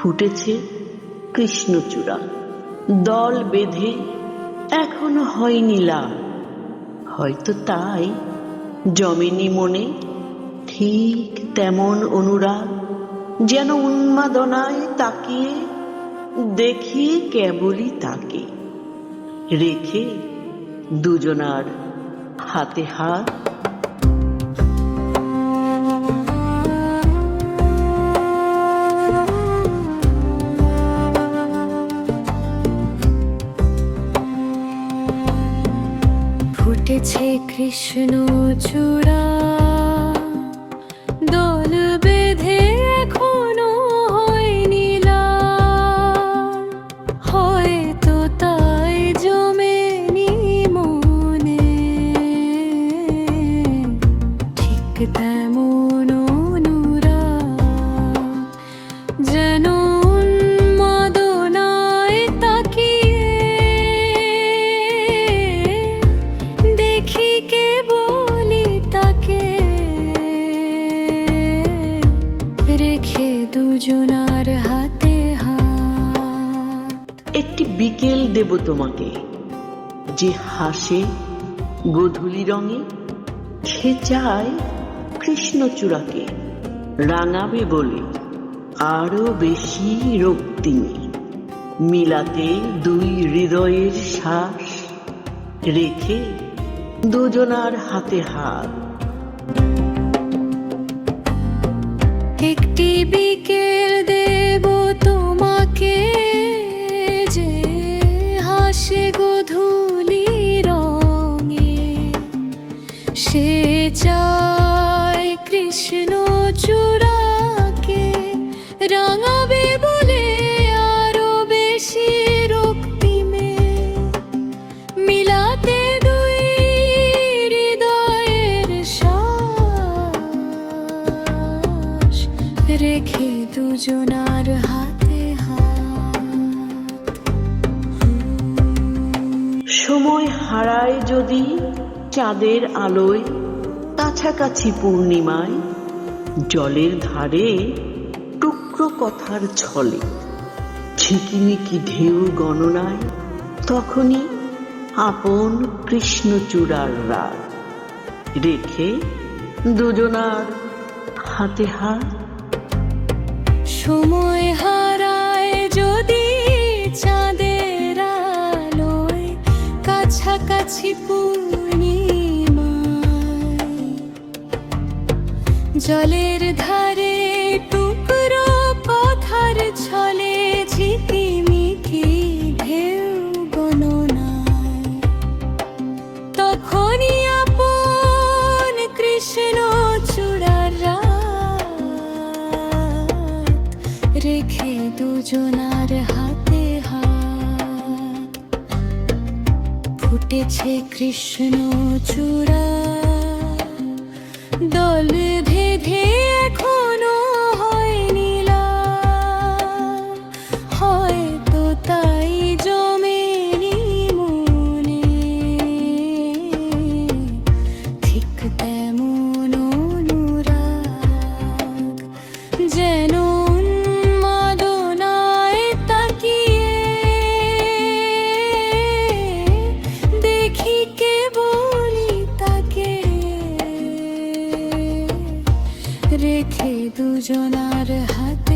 ফুটেছে কৃষ্ণচূড়া, দল বেঁধে এখনো হয়নি লাল। হয়তো তাই জমেনি মনে ঠিক তেমন অনুরাগ, যেন উন্মাদনায় তাকিয়ে দেখি কেবলই তাকে, রেখে দুজনার হাতে হাত। ফুটেছে কৃষ্ণচূড়া, দল বেঁধে এখনো হয়নি লাল। হয়তো তাই জমেনি মনে ঠিক তেমন অনুরাগ, যেন উন্মাদনায় তাকিয়ে দেখি কেবলই তাকে, রেখে দুজনার হাতে হাত। একটি বিকেল দেব তোমাকে, যে হাসে গোধূলি রঙে, সে চায় কৃষ্ণচূড়াকে রাঙাবে বলে আরো বেশি রক্তিমে, মিলাতে দুই হৃদয়ের শ্বাস, রেখে দুজনার হাতে হাত। একটি বিকেল দেব তোমাকে, যে হাসে গোধূলি রঙে, সে চায় কৃষ্ণচূড়াকে রাঙাবে বলে আরো বেশি রক্তিমে, মিলাতে দুই হৃদয়ের শ্বাস, রেখে দুজনার হাতে হাত। সময় হারায় যদি চাঁদের আলোয়, কাছাকাছি পূর্ণিমায়, জলের ধারে টুকরো কথার ছলে, ঝিকিমিকি ঢেউ গণনায়, তখনই আপন কৃষ্ণচূড়ার রাত, রেখে দুজনার হাতে হাত। সময় হারায় যদি চাঁদের আলোয়, কাছাকাছি পূর্ণিমায়, জলের ধারে টুকরো কথার ছলে, ঝিকিমিকি ঢেউ গণনায়, তখনই আপন কৃষ্ণচূড়ার রাত, রেখে দুজনার হাতে হাত। ফুটেছে কৃষ্ণচূড়া, দল বেঁধে এখনো হয়নি লাল। হয়তো তাই জমেনি মনে ঠিক তেমন অনুরাগ, যেন উন্মাদনায় তাকিয়ে দেখি কেবলই তাকে, রেখে দুজনার হাত